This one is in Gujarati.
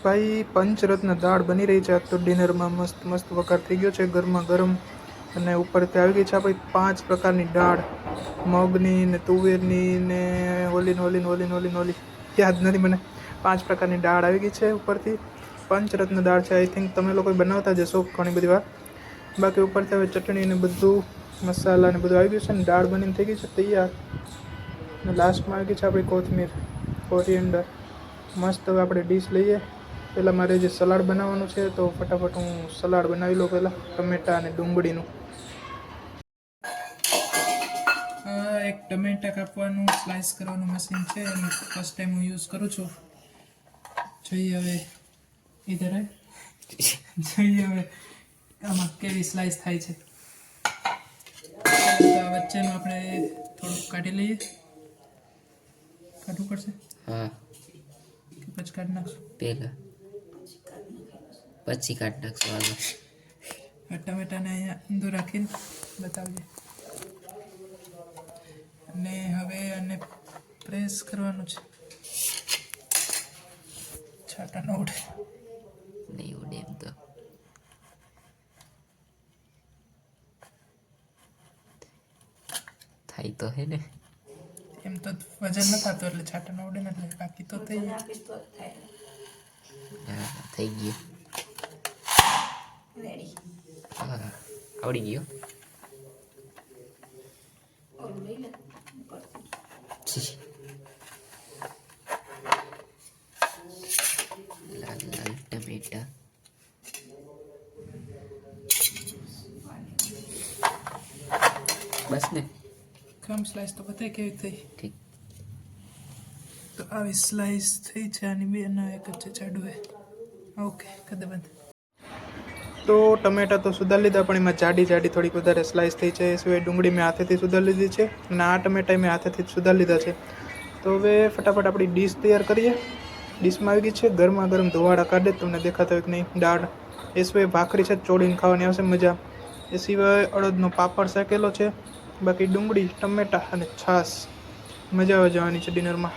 ભાઈ પંચરત્ન દાળ બની રહી છે. તો ડિનરમાં મસ્ત મસ્ત વઘાર થઈ ગયો છે ગરમા ગરમ, અને ઉપરથી આવી ગઈ છે આપણી 5 પ્રકારની દાળ, મગની ને તુવેરની ને ઓલી યાદ નથી મને. 5 પ્રકારની દાળ આવી ગઈ છે ઉપરથી. પંચરત્ન દાળ છે. આઈ થિંક તમે લોકો બનાવતા જશો ઘણી બધી વાર. બાકી ઉપરથી હવે ચટણી ને બધું મસાલા ને બધું આવી ગયું છે ને દાળ બનીને થઈ ગઈ છે તૈયાર. અને લાસ્ટમાં આવી ગઈ છે આપણી કોથમીર, કોરિએન્ડર. મસ્ત. હવે આપણે ડીશ લઈએ. પહેલાં મારે જે સલાડ બનાવવાનું છે તો ફટાફટ હું સલાડ બનાવી લઉં પહેલાં, ટમેટાં અને ડુંગળીનું. એક ટમેટા કાપવાનું સ્લાઇસ કરવાનું મશીન છે, અને ફર્સ્ટ ટાઈમ હું યુઝ કરું છું. જોઈએ હવે ઇધર જોઈએ હવે આમાં કેવી સ્લાઇસ થાય છે. વચ્ચેનું આપણે થોડુંક કાઢી લઈએ. કાઢવું પડશે? હા, કે પછી કાઢી નાખશું? પહેલા પછી કાઢી નાખશું. આગળ આ ટમેટાને અહીંયા ઊંધું રાખીને બતાવજે. અને હવે આને પ્રેસ કરવાનું છે. છાટા ન ઉડે. નહીં ઉડે એમ તો. થાય તો હે ને? એમ તો વજન ન થતું એટલે છાટા ન ઉડે ને, એટલે બાકી તો થઈ જાય. હા, થઈ ગયું. હા, આવડી ગયો. લાલ લાલ ટમેટા. બસ ને? ક્રમ સ્લાઇસ તો બતાય કેવી થઈ. ઠીક. તો આવી સ્લાઇસ થઈ છે આની બે, ના એક જ છે જાડું હે. ઓકે, કદે બંધ. તો ટમેટા તો સુધારી લીધા, પણ એમાં જાડી થોડીક વધારે સ્લાઇસ થઈ છે. એ સિવાય ડુંગળી મેં હાથેથી સુધારી લીધી છે, અને આ ટમેટા મેં હાથેથી જ સુધારી લીધા છે. તો હવે ફટાફટ આપણી ડીશ તૈયાર કરીએ. ડીશમાં આવી ગઈ છે ગરમા ગરમ ધોવાડા કાઢે, તમને દેખાતા હોય કે નહીં, દાળ. એ સિવાય ભાખરી છે, ચોળીને ખાવાની આવશે મજા. એ સિવાય અડદનો પાપડ શેકેલો છે. બાકી ડુંગળી, ટમેટા અને છાશ. મજા આવે જવાની છે ડિનરમાં.